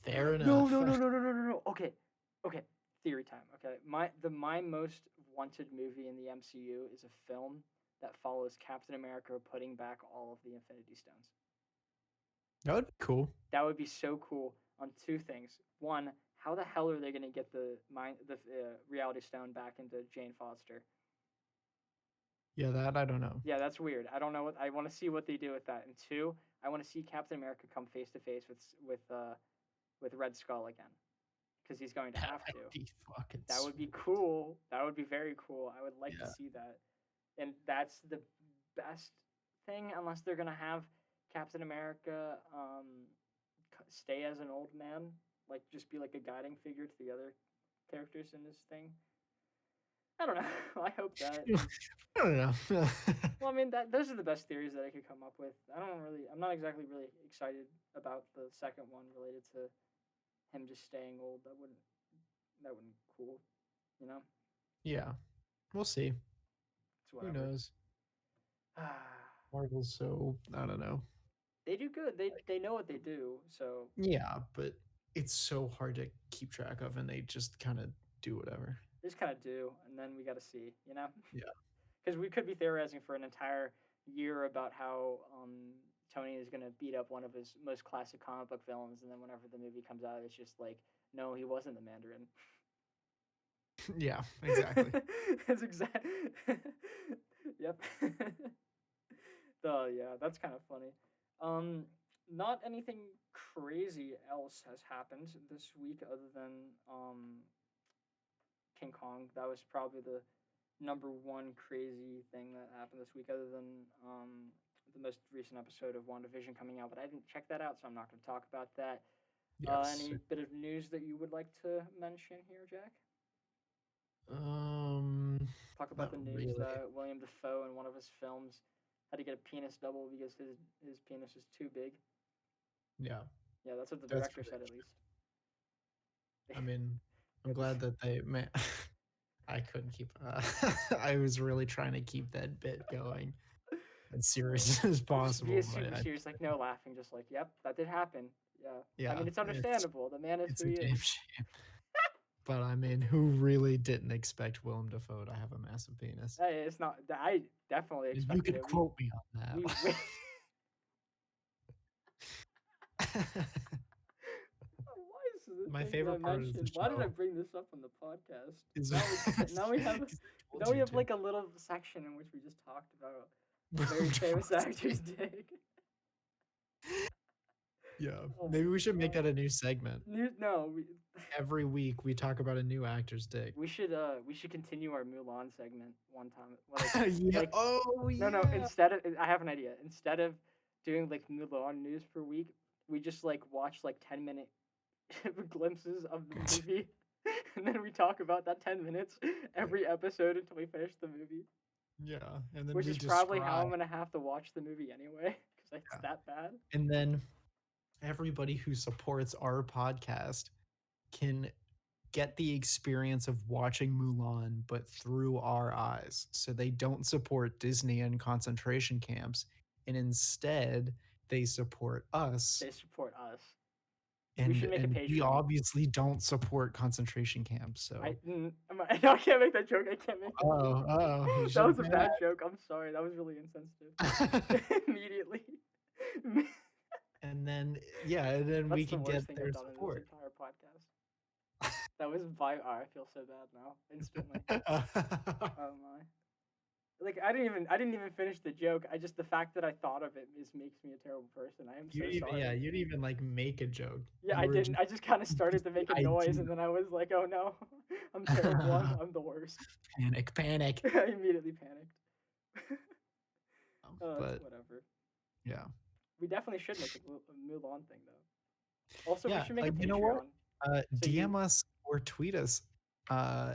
Fair No, enough. no, no, no, no, no, no, no. Okay, okay. Theory time. Okay, my most wanted movie in the MCU is a film that follows Captain America putting back all of the Infinity Stones. That would be cool. That would be so cool on two things. One, how the hell are they gonna get the Reality Stone back into Jane Foster? Yeah, that I don't know. Yeah, that's weird. I don't know what I want to see what they do with that. And two, I want to see Captain America come face to face with Red Skull again because he's going to That have to. would be fucking That would be sweet. cool. That would be very cool. I would like to Yeah, see that. And that's the best thing, unless they're gonna have Captain America stay as an old man, like just be like a guiding figure to the other characters in this thing. I don't know. I hope that. I don't know. Well, I mean, those are the best theories that I could come up with. I'm not exactly really excited about the second one related to him just staying old. That wouldn't be cool, you know. Yeah, we'll see. It's Who whatever. knows? Marvel's so I don't know. They do good. They know what they do. So Yeah, but it's so hard to keep track of, and they just kind of do whatever. they just kind of do, and then we got to see, you know, Yeah. because we could be theorizing for an entire year about how Tony is gonna beat up one of his most classic comic book villains, and then whenever the movie comes out, it's just like, no, he wasn't the Mandarin. Yeah, exactly. That's exact. Yep. Yeah, that's kind of funny. Um, Not anything crazy else has happened this week other than King Kong. That was probably the number one crazy thing that happened this week, other than the most recent episode of WandaVision coming out. But I didn't check that out, so I'm not going to talk about that. Yes. Any bit of news that you would like to mention here, Jack? Um, Talk about Not the news really. that William Dafoe in one of his films had to get a penis double because his penis is too big. Yeah, Yeah, that's what the that's director said at least. I mean, I'm Yeah, glad that they man. I couldn't keep. I was really trying to keep that bit going as serious as just be possible, as but super serious, like no laughing, just like, yep, that did happen. Yeah, I yeah, mean it's understandable. The man is it's who a he damn is. shame. But I mean, who really didn't expect Willem Dafoe to have a massive penis? It's not. I definitely And you expected could it. quote me on We that. Why is the My thing that I favorite part of the mentioned? Why did I show bring this up on the podcast? is Now we now we have 'cause I told you to. like a little section in which we just talked about a very Willem famous Dafoe's actor's penis. dick. Yeah, Oh maybe my we should make god. that a new segment. No, Every week we talk about a new actor's dick. we should continue our Mulan segment one time. Yeah. Like Oh no, yeah. instead of I have an idea. Instead of doing like Mulan news per week, we just like watch like 10-minute glimpses of the movie, and then we talk about that 10 minutes every episode until we finish the movie. Yeah, and then Which we is probably how describe. I'm gonna have to watch the movie anyway, because it's Yeah. that bad. And then everybody who supports our podcast can get the experience of watching Mulan, but through our eyes. So they don't support Disney and concentration camps, and instead they support us. They support us. We And should make a we Patreon. obviously don't support concentration camps. So I can't make that joke. I can't make that joke. you That should was a bad joke. I'm sorry. That was really insensitive. Immediately. and then yeah, and then we That's the can worst get thing their I've done in this support. entire podcast. That was by. Oh, I feel so bad now. Instantly. Oh my. Like I didn't even finish the joke. The fact that I thought of it makes me a terrible person. I am so sorry. You didn't even like make a joke. Yeah, You I were didn't. I just kind of started just to make the a noise, idea. and then I was like, "Oh no, I'm terrible. I'm the worst." Panic. I immediately panicked. It's But whatever. yeah. We definitely should make a Mulan thing though. Also, we Yeah, should make a you know what? Patreon. So DM us or tweet us uh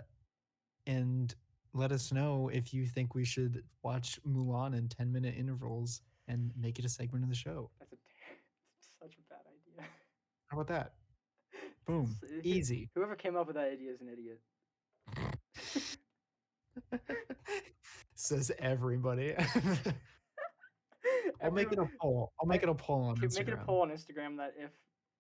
and let us know if you think we should watch Mulan in 10-minute intervals and make it a segment of the show. That's such a bad idea. How about that? Boom. Easy. Whoever came up with that idea is an idiot. Says everybody. I'll make it Everyone, a poll. I'll make it a poll on make it a Instagram. poll on Instagram that if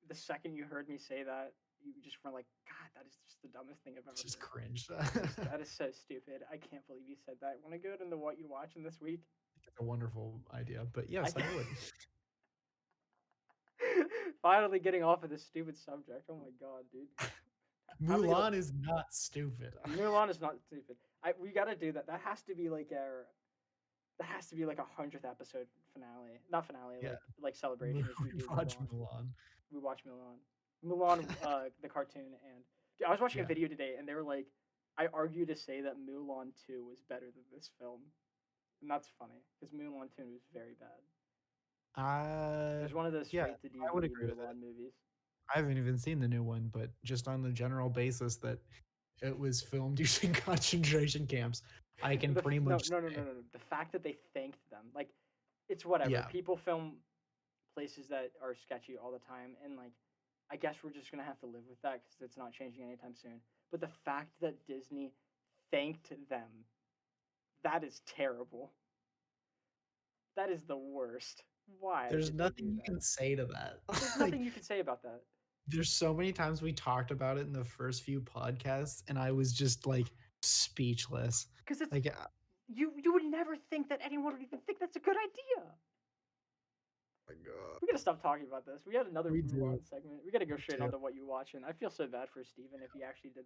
the second you heard me say that, you just were like, God, that is just the dumbest thing I've ever Just heard. cringe. That is so stupid. I can't believe you said that. Want to go into what you're watching this week? It's a wonderful idea, but yes, I would. Finally getting off of this stupid subject. Oh my god, dude. Mulan is not stupid. Mulan is not stupid. We gotta do that. That has to be like our. That has to be like 100th episode finale. Not finale. Yeah. Like celebration. We watch Mulan. We watch Mulan. Mulan, the cartoon, and dude, I was watching a video today, and they were like, I argue to say that Mulan 2 was better than this film, and that's funny because Mulan 2 was very bad. There's one of those straight to DVD I would agree with Mulan movies. I haven't even seen the new one, but just on the general basis that it was filmed using concentration camps, I can pretty much no. The fact that they thanked them, like, it's whatever. Yeah. People film places that are sketchy all the time, and like, I guess we're just gonna have to live with that because it's not changing anytime soon. But the fact that Disney thanked them, that is terrible. That is the worst. Why There's did they nothing do you that? can say to that. There's Like, nothing you can say about that. there's so many times we talked about it in the first few podcasts, and I was just like speechless. Because it's Like, you would never think that anyone would even think that's a good idea. my God, We gotta stop talking about this. We had another we move do. on segment. We gotta go We straight do. on to what you watching. I feel so bad for Steven if he actually did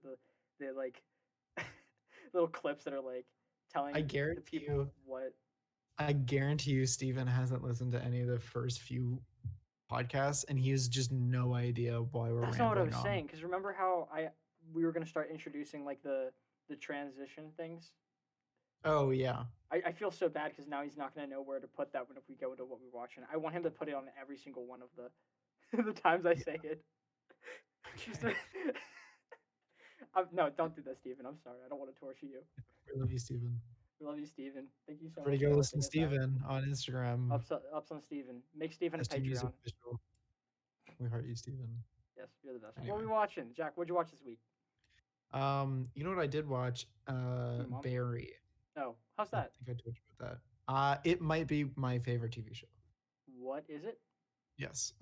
the like little clips that are like I telling the guarantee people you, what. Steven hasn't listened to any of the first few podcasts, and he has just no idea why we're That's not what I rambling was on. saying. Because remember how we were gonna start introducing like the transition things. Oh yeah, I feel so bad because now he's not gonna know where to put that when if we go into what we're watching. I want him to put it on every single one of the the times I yeah. say it. Just Okay. no, don't do that, Steven. I'm sorry. I don't want to torture you. We love you, Steven. We love you, Steven. Thank you so much Everybody for go listen helping to us out. Steven on Instagram. Ups on Steven. Make Steven a ST Music Patreon. Official. We heart you, Steven. Yes, you're the best. What are Anyway. we watching? Jack, what'd you watch this week? You know what I did watch? Your mom? Barry. Oh, how's I that? think I told you about that. It might be my favorite TV show. What is it? Yes.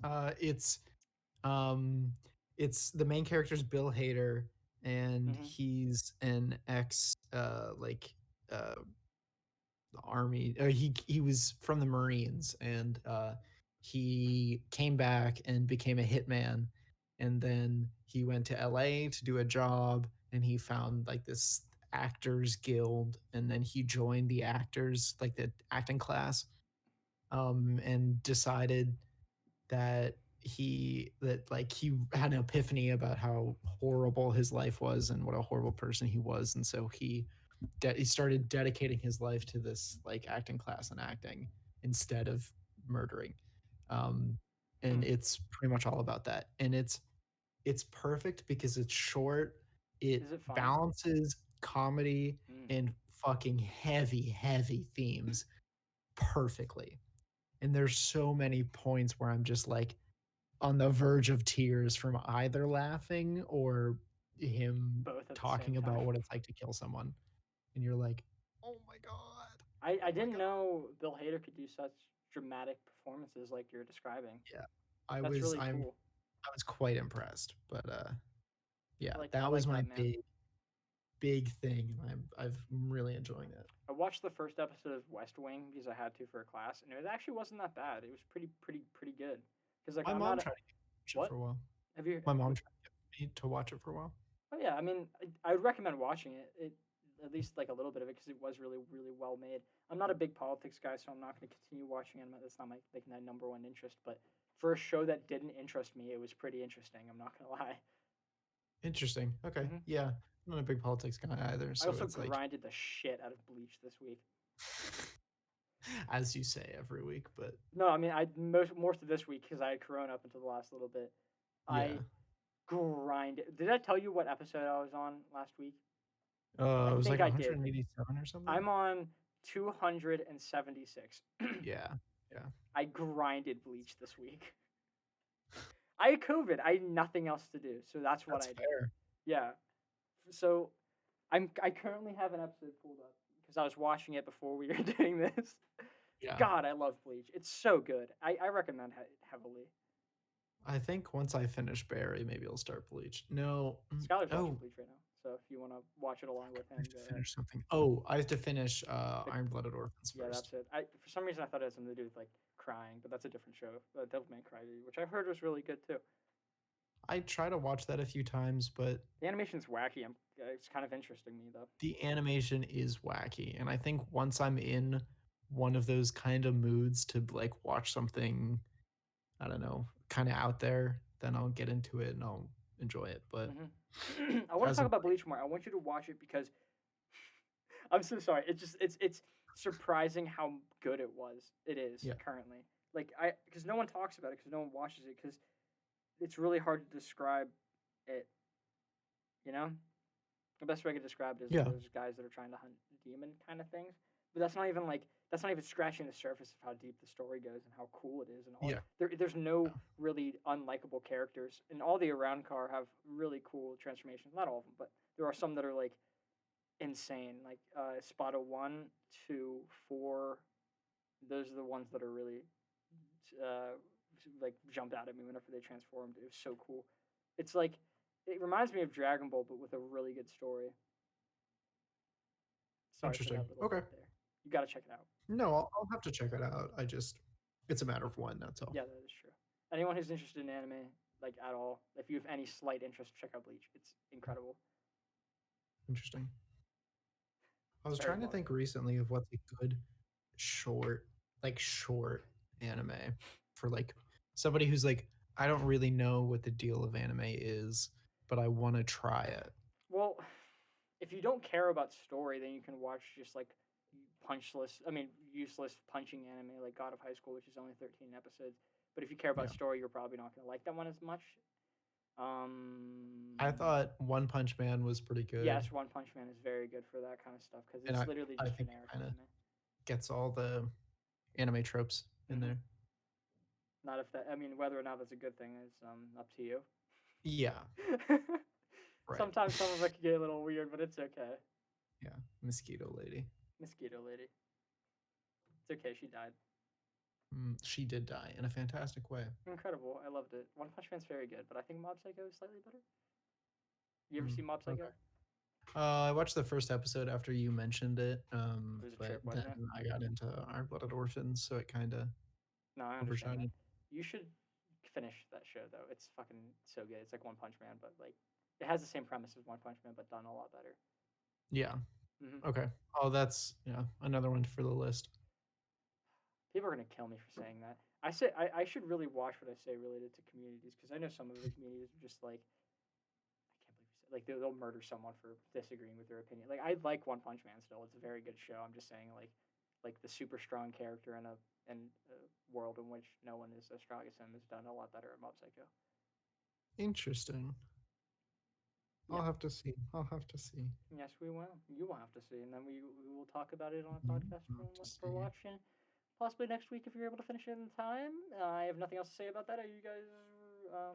Um it's the main character's Bill Hader, and Mm-hmm. he's an ex uh army. He was from the Marines, and he came back and became a hitman, and then he went to LA to do a job, and he found like this actors guild, and then he joined the actors, like the acting class, and decided he had an epiphany about how horrible his life was and what a horrible person he was, and so he started dedicating his life to this like acting class and acting instead of murdering. um and Hmm. it's pretty much all about that, and it's perfect because it's short. It Is it funny? balances comedy Mm. and fucking heavy themes perfectly, and there's so many points where I'm just like on the verge of tears from either laughing or him Both at the same talking time. about what it's like to kill someone, and you're like, oh my god, I oh my didn't god. know Bill Hader could do such dramatic performances like you're describing. Yeah, That's really I'm cool. I was quite impressed, but yeah, I that was like my that man. big thing, and I'm really enjoying it. I watched the first episode of West Wing because I had to for a class, and it actually wasn't that bad. It was pretty good. Because like My I'm mom not a tried to watch it what for a while. have you? My mom tried to get me to watch it for a while. Oh yeah, I mean I would recommend watching it. It at least like a little bit of it because it was really well made. I'm not a big politics guy, so I'm not going to continue watching it. That's not my number one interest. But for a show that didn't interest me, it was pretty interesting. I'm not gonna lie. Interesting. Okay. Hmm. Yeah, I'm not a big politics guy either, I so also it's like grinded the shit out of Bleach this week. as you say every week, but No, I mean I most of this week because I had Corona up until the last little bit. yeah. I grinded. Did I tell you what episode I was on last week? I It was think like I did. 187 or something. I'm on 276. Yeah. Yeah. I grinded Bleach this week. I had COVID. I had nothing else to do, so that's what That's I did. fair. Yeah. So I currently have an episode pulled up because I was watching it before we were doing this. Yeah. God, I love Bleach. It's so good. I recommend it heavily. I think once I finish Barry, maybe I'll start Bleach. No. Skylar's watching Oh, Bleach right now, so if you want to watch it along with I him, have to go ahead. finish something. Oh, I have to finish The, Iron Blooded Orphans yeah, first. that's it. For some reason I thought it had something to do with like crying, but that's a different show. Devilman Crybaby, which I heard was really good too. I try to watch that a few times, but The animation's wacky. It's kind of interesting me though. the animation is wacky, and I think once I'm in one of those kind of moods to like watch something, I don't know, kind of out there, then I'll get into it and I'll enjoy it. But I want to as talk of about Bleach more. I want you to watch it because I'm so sorry. It's surprising how good it was. It is yeah, currently because no one talks about it because no one watches it because it's really hard to describe it. You know, the best way I could describe it is like yeah, those guys that are trying to hunt demon kind of things. But that's not even scratching the surface of how deep the story goes and how cool it is and all. yeah, There's no yeah, really unlikable characters, and all the around car have really cool transformations. Not all of them, but there are some that are like insane. Like Spada 1, 2, 4, Those are the ones that are really uh, like jump out at me whenever they transformed. It was so cool. It's like it reminds me of Dragon Ball, but with a really good story. Sorry for Interesting. that little Okay. bit there. You got to check it out. No, I'll have to check it out. It's a matter of when. That's all. Yeah, that is true. Anyone who's interested in anime, like at all, if you have any slight interest, check out Bleach. It's incredible. Interesting. I was Very trying to long think though. recently of what's a good short, short anime for like somebody who's like, I don't really know what the deal of anime is, but I want to try it. Well, if you don't care about story, then you can watch just like useless punching anime like God of High School, which is only 13 episodes. But if you care about Yeah. story, you're probably not gonna like that one as much. I thought One Punch Man was pretty good, Yes, One Punch Man is very good for that kind of stuff because and it's literally I just think it generic kind of anime. gets all the anime tropes in Hmm. there. Not if that. I mean, whether or not that's a good thing is up to you. Yeah, right. Sometimes some of it can get a little weird, but it's okay. Yeah, Mosquito Lady. Mosquito Lady. It's okay. She died. She did die in a fantastic way. Incredible. I loved it. One Punch Man's very good, but I think Mob Psycho is slightly better. You ever Mm, see Mob Psycho? okay. I watched the first episode after you mentioned it, It was a but trip, then wasn't it? I got into Iron Blooded Orphans, so it kind of No, I understand that. overshadowed. You should finish that show though. It's fucking so good. It's like One Punch Man, but like it has the same premise as One Punch Man, but done a lot better. Yeah. Hmm. Okay. Oh, that's another one for the list. People are gonna kill me for saying that. I should really watch what I say related to communities because I know some of the communities are just like I can't believe you said like they'll murder someone for disagreeing with their opinion. Like I like One Punch Man still. It's a very good show. I'm just saying like the super strong character in a world in which no one is as strong as him is done a lot better at Mob Psycho. Interesting. Yeah. I'll have to see. I'll have to see. Yes, we will. You will have to see, and then we will talk about it on a Mhm. podcast I'll have to for see. watching. Possibly next week if you're able to finish it in time. I have nothing else to say about that. Are you guys? I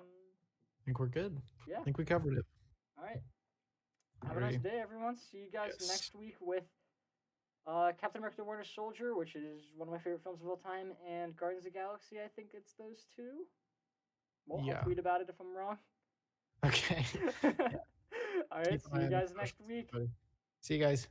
think we're good. Yeah. I think we covered it. All right. Have a nice Alrighty. day, everyone. See you guys Yes. next week with Captain America: The Winter Soldier, which is one of my favorite films of all time, and Guardians of the Galaxy. I think it's those two. Well, I'll Yeah. tweet about it if I'm wrong. Okay. Yeah. All right. Keep an See eye you on your guys next socials, week. everybody. See you guys.